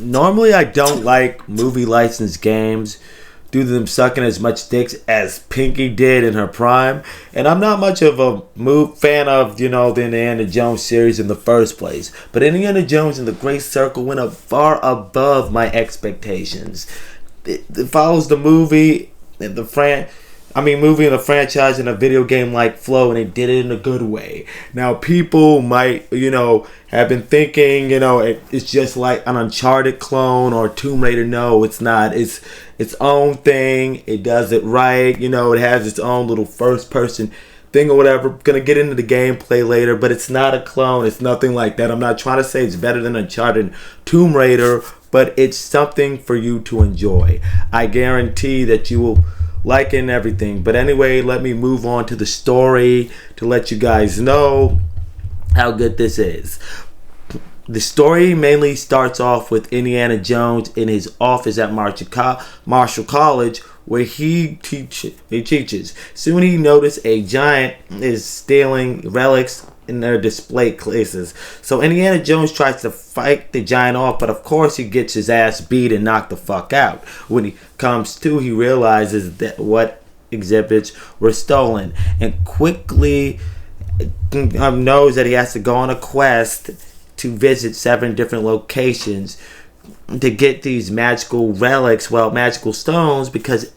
Normally I don't like movie licensed games due to them sucking as much dicks as Pinky did in her prime. And I'm not much of a fan of, the Indiana Jones series in the first place. But Indiana Jones and the Great Circle went up far above my expectations. It follows the movie and the movie and a franchise in a video game like flow, and they did it in a good way. Now, people might, have been thinking, it's just like an Uncharted clone or Tomb Raider. No, it's not. It's its own thing. It does it right. It has its own little first person thing or whatever. Gonna get into the gameplay later, but it's not a clone. It's nothing like that. I'm not trying to say it's better than Uncharted and Tomb Raider, but it's something for you to enjoy. I guarantee that you will like it and everything. But anyway, let me move on to the story to let you guys know how good this is. The story mainly starts off with Indiana Jones in his office at Marshall College, where he teaches. Soon he noticed a giant is stealing relics in their display cases. So Indiana Jones tries to fight the giant off, but of course he gets his ass beat and knocked the fuck out. When he comes to, he realizes that what exhibits were stolen, and quickly knows that he has to go on a quest to visit 7 different locations to get these magical relics, magical stones, because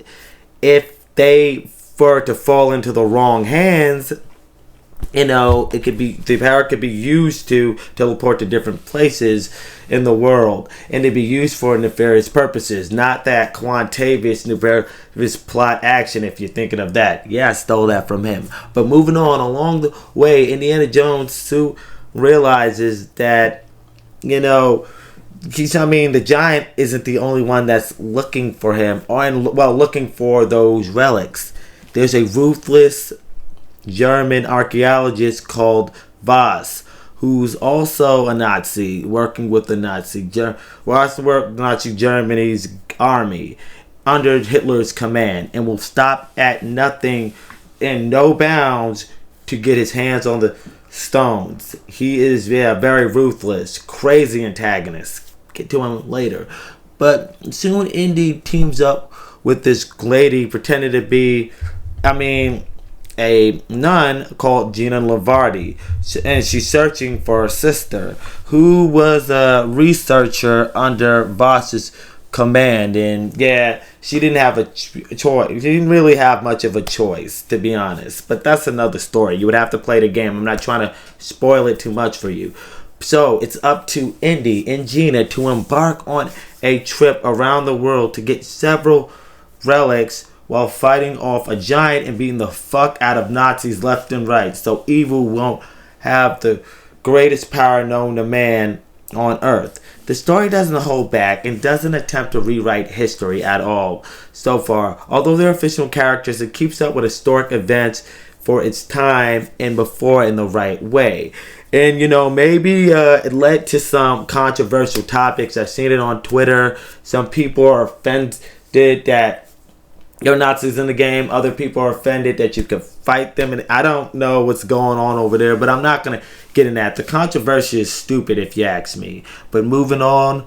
if they were to fall into the wrong hands, the power could be used to teleport to different places in the world, and it'd be used for nefarious purposes. Not that Quantavious nefarious plot action, if you're thinking of that. Yeah, I stole that from him. But moving on, along the way, Indiana Jones too realizes that, the giant isn't the only one that's looking for him, looking for those relics. There's a ruthless German archaeologist called Voss, who's also a Nazi, working with the Nazi Germany's army under Hitler's command, and will stop at nothing and no bounds to get his hands on the stones. He is very ruthless, crazy antagonist. Get to him later. But soon Indy teams up with this lady pretending to be, a nun called Gina Lavardi, and she's searching for her sister, who was a researcher under Voss's command. And she didn't have a choice. She didn't really have much of a choice, to be honest. But that's another story. You would have to play the game. I'm not trying to spoil it too much for you. So it's up to Indy and Gina to embark on a trip around the world to get several relics while fighting off a giant and beating the fuck out of Nazis left and right, so evil won't have the greatest power known to man on Earth. The story doesn't hold back and doesn't attempt to rewrite history at all so far. Although they're fictional characters, it keeps up with historic events for its time and before in the right way. And, maybe it led to some controversial topics. I've seen it on Twitter. Some people are offended that there are Nazis in the game. Other people are offended that you can fight them. And I don't know what's going on over there, but I'm not going to get in that. The controversy is stupid if you ask me. But moving on,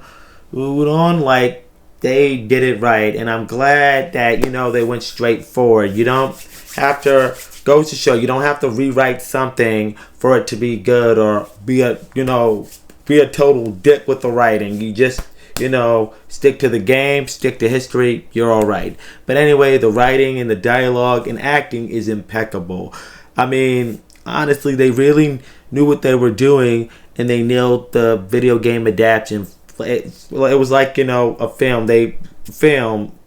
like, they did it right. And I'm glad that, they went straight forward. You don't have to, goes to show, you don't have to rewrite something for it to be good or be a total dick with the writing. You just, stick to the game, stick to history, you're alright. But anyway, the writing and the dialogue and acting is impeccable. Honestly, they really knew what they were doing, and they nailed the video game adaptation. It was like, a film.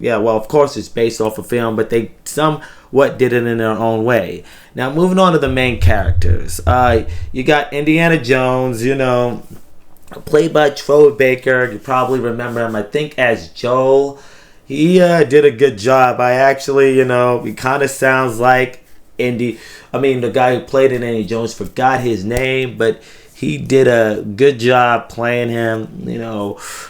Of course it's based off a film, but they somewhat did it in their own way. Now, moving on to the main characters. You got Indiana Jones, played by Troy Baker. You probably remember him, I think, as Joel. He did a good job. I actually, he kind of sounds like the guy who played Indiana Jones. Forgot his name, but he did a good job playing him.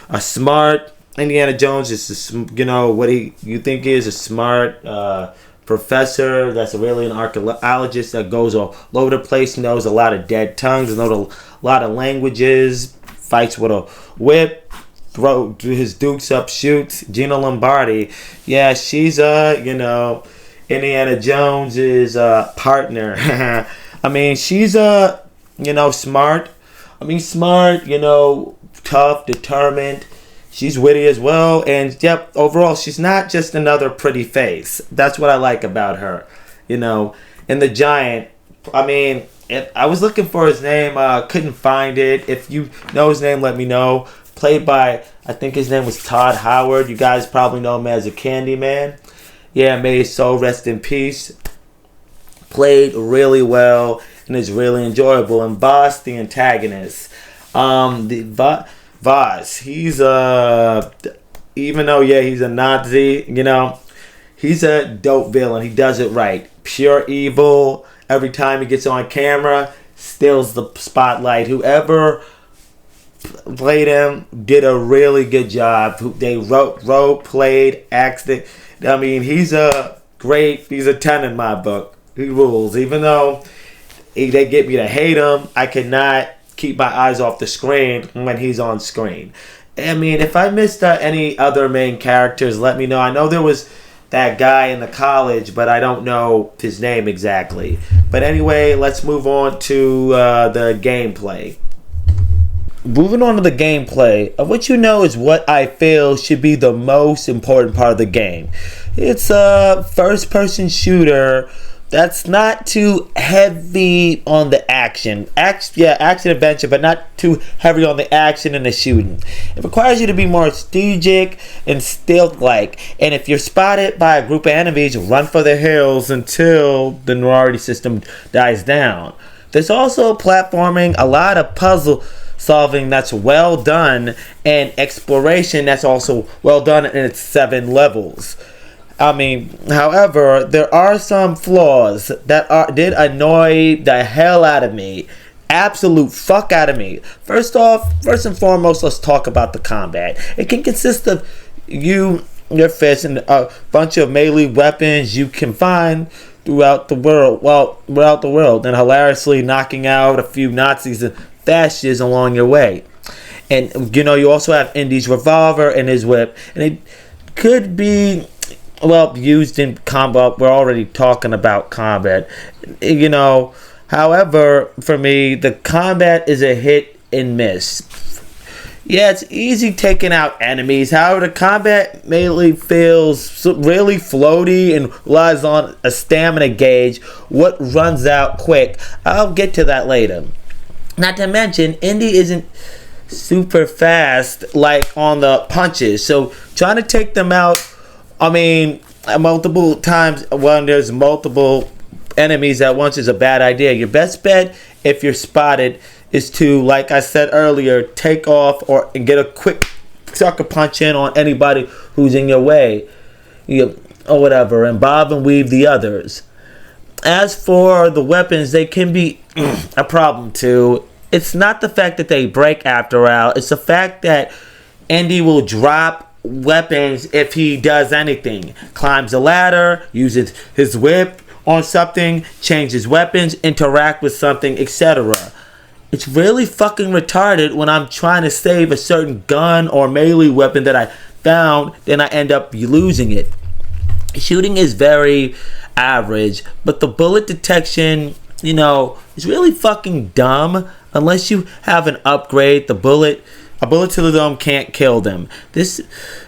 A smart Indiana Jones is, what you think he is, a smart professor that's really an archaeologist that goes all over the place, knows a lot of dead tongues, knows a lot of languages, fights with a whip, throw his dukes up shoots. Gina Lombardi, yeah, she's Indiana Jones's partner. I mean, she's smart. I mean, smart, tough, determined. She's witty as well. And, yep, overall, she's not just another pretty face. That's what I like about her. And the Giant, I mean, I was looking for his name. Couldn't find it. If you know his name, let me know. Played by, I think his name was Todd Howard. You guys probably know him as a Candyman. Yeah, may his soul rest in peace. Played really well and is really enjoyable. And Boss, the antagonist. Voss, he's even though he's a Nazi, he's a dope villain. He does it right. Pure evil. Every time he gets on camera, steals the spotlight. Whoever played him did a really good job. They wrote, played, acted. I mean, he's a 10 in my book. He rules. Even though they get me to hate him, I cannot keep my eyes off the screen when he's on screen. I mean, if I missed any other main characters, let me know. I know there was that guy in the college, but I don't know his name exactly. But anyway, let's move on to the gameplay. Moving on to the gameplay, of what is what I feel should be the most important part of the game. It's a first-person shooter that's not too heavy on the action. Action adventure, but not too heavy on the action and the shooting. It requires you to be more strategic and stealth-like. And if you're spotted by a group of enemies, run for the hills until the priority system dies down. There's also platforming, a lot of puzzle solving that's well done, and exploration that's also well done in its 7 levels. I mean, however, there are some flaws that did annoy the hell out of me. Absolute fuck out of me. First and foremost, let's talk about the combat. It can consist of your fist and a bunch of melee weapons you can find throughout the world, and hilariously knocking out a few Nazis and fascists along your way. And you also have Indy's revolver and his whip, and it could be used in combat. We're already talking about combat. However, for me, the combat is a hit and miss. Yeah, it's easy taking out enemies. However, the combat mainly feels really floaty and relies on a stamina gauge, what runs out quick. I'll get to that later. Not to mention, Indy isn't super fast like on the punches. So trying to take them out, multiple times when there's multiple enemies at once is a bad idea. Your best bet, if you're spotted, is to, like I said earlier, take off and get a quick sucker punch in on anybody who's in your way, or whatever, and bob and weave the others. As for the weapons, they can be a problem too. It's not the fact that they break after a while. It's the fact that Indy will drop weapons if he does anything. Climbs a ladder, uses his whip on something, changes weapons, interact with something, etc. It's really fucking retarded when I'm trying to save a certain gun or melee weapon that I found, then I end up losing it. Shooting is very average, but the bullet detection, is really fucking dumb. Unless you have an upgrade, a bullet to the dome can't kill them. This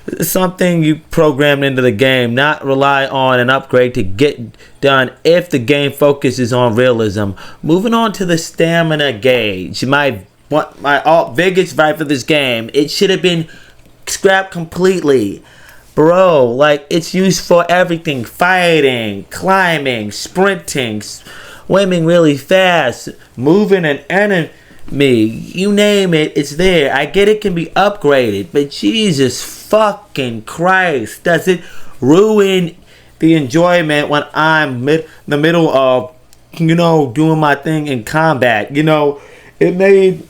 is something you programmed into the game, not rely on an upgrade to get done if the game focuses on realism. Moving on to the stamina gauge. My biggest gripe for this game, it should have been scrapped completely. Bro, it's used for everything. Fighting, climbing, sprinting, swimming really fast, moving an enemy, you name it, it's there. I get it can be upgraded, but Jesus fucking Christ, does it ruin the enjoyment when I'm in the middle of, doing my thing in combat. It made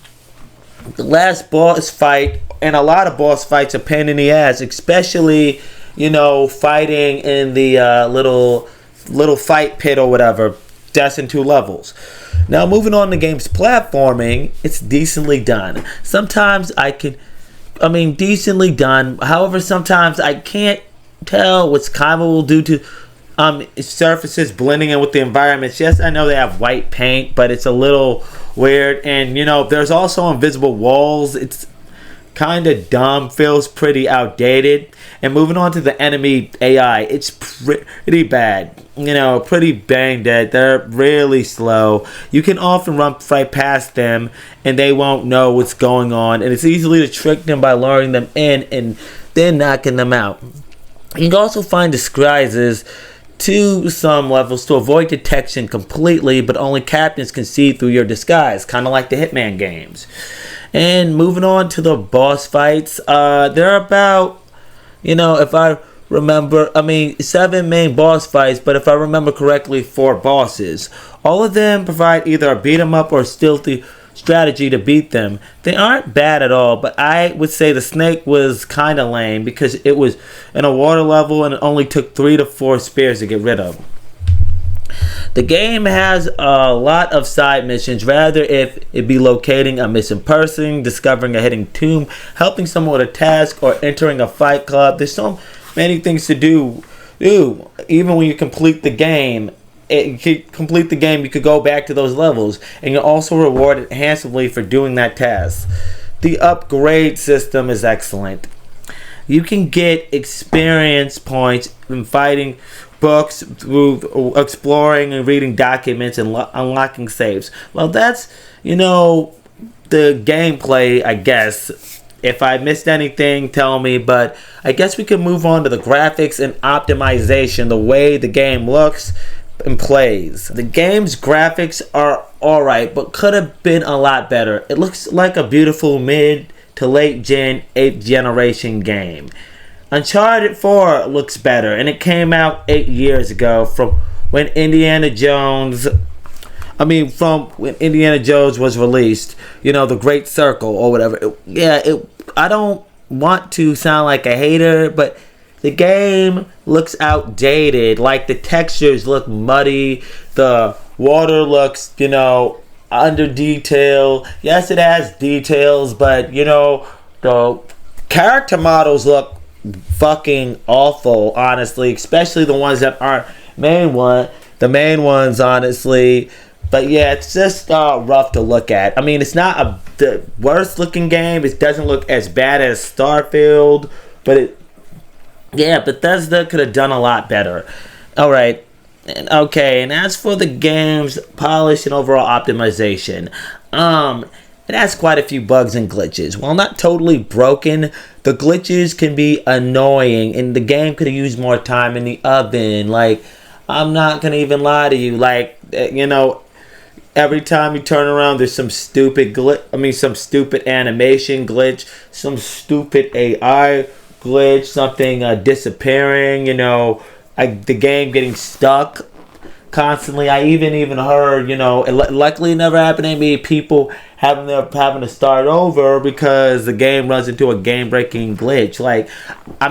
the last boss fight and a lot of boss fights a pain in the ass, especially, fighting in the little fight pit or whatever. That's in 2 levels. Now, moving on to the game's platforming, it's decently done. Sometimes I can decently done. However, sometimes I can't tell what's Kaiba due to surfaces blending in with the environments. Yes, I know they have white paint, but it's a little weird. And there's also invisible walls. It's kind of dumb, feels pretty outdated. And moving on to the enemy AI, it's pretty bad. Pretty banged dead. They're really slow. You can often run right past them and they won't know what's going on, and it's easily to trick them by luring them in and then knocking them out. You can also find disguises to some levels to avoid detection completely, but only captains can see through your disguise, kind of like the Hitman games. And moving on to the boss fights, there are about, if I remember, 7 main boss fights, but if I remember correctly, 4 bosses. All of them provide either a beat 'em up or stealthy strategy to beat them. They aren't bad at all, but I would say the snake was kind of lame because it was in a water level and it only took 3 to 4 spears to get rid of. The game has a lot of side missions, rather if it be locating a missing person, discovering a hidden tomb, helping someone with a task, or entering a fight club. There's so many things to do. Even when you complete the game, you could go back to those levels, and you're also rewarded handsomely for doing that task. The upgrade system is excellent. You can get experience points in fighting books, through exploring and reading documents and unlocking saves. Well, that's the gameplay, I guess. If I missed anything, tell me, but I guess we can move on to the graphics and optimization, the way the game looks and plays. The game's graphics are alright, but could have been a lot better. It looks like a beautiful mid to late gen 8th generation game. Uncharted 4 looks better, and it came out 8 years ago from when Indiana Jones was released. The Great Circle or whatever. I don't want to sound like a hater, but the game looks outdated. Like, the textures look muddy, the water looks, under detail. Yes, it has details, but the character models look fucking awful, honestly, especially the ones that aren't the main ones, honestly. But yeah, it's just rough to look at. It's not the worst looking game. It doesn't look as bad as Starfield, but Bethesda could have done a lot better. Alright, and as for the game's polish and overall optimization, it has quite a few bugs and glitches. While not totally broken, the glitches can be annoying, and the game could have used more time in the oven. Like, I'm not gonna even lie to you. Like, every time you turn around, there's some stupid some stupid animation glitch, some stupid AI glitch, something disappearing. The game getting stuck constantly. I even heard, luckily it never happened to me, people having to start over because the game runs into a game-breaking glitch. Like, I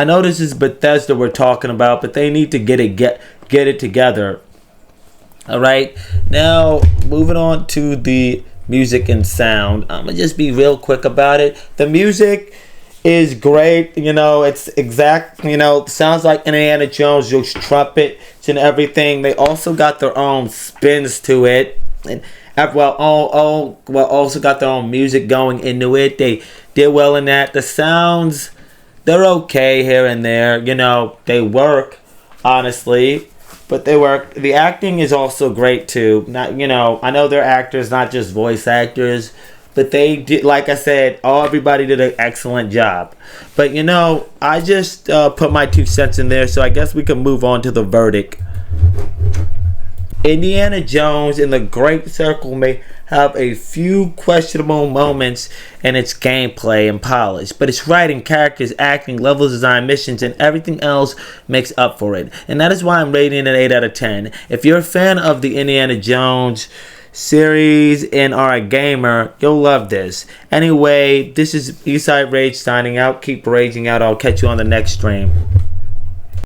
know this is Bethesda we're talking about, but they need to get it together. Alright, now moving on to the music and sound. I'm gonna just be real quick about it. The music is great, it's exact, sounds like Indiana Jones, those trumpets and everything. They also got their own spins to it, and also got their own music going into it. They did well in that. The sounds, they're okay here and there, they work, honestly, but they work. The acting is also great too. Not, I know they're actors, not just voice actors, but they did, like I said, everybody did an excellent job. But I just put my 2 cents in there, so I guess we can move on to the verdict. Indiana Jones and the Great Circle may have a few questionable moments in its gameplay and polish, but its writing, characters, acting, level design, missions, and everything else makes up for it. And that is why I'm rating it an 8 out of 10. If you're a fan of the Indiana Jones series and are a gamer, you'll love this. Anyway, this is Eastside Rage signing out. Keep raging out. I'll catch you on the next stream.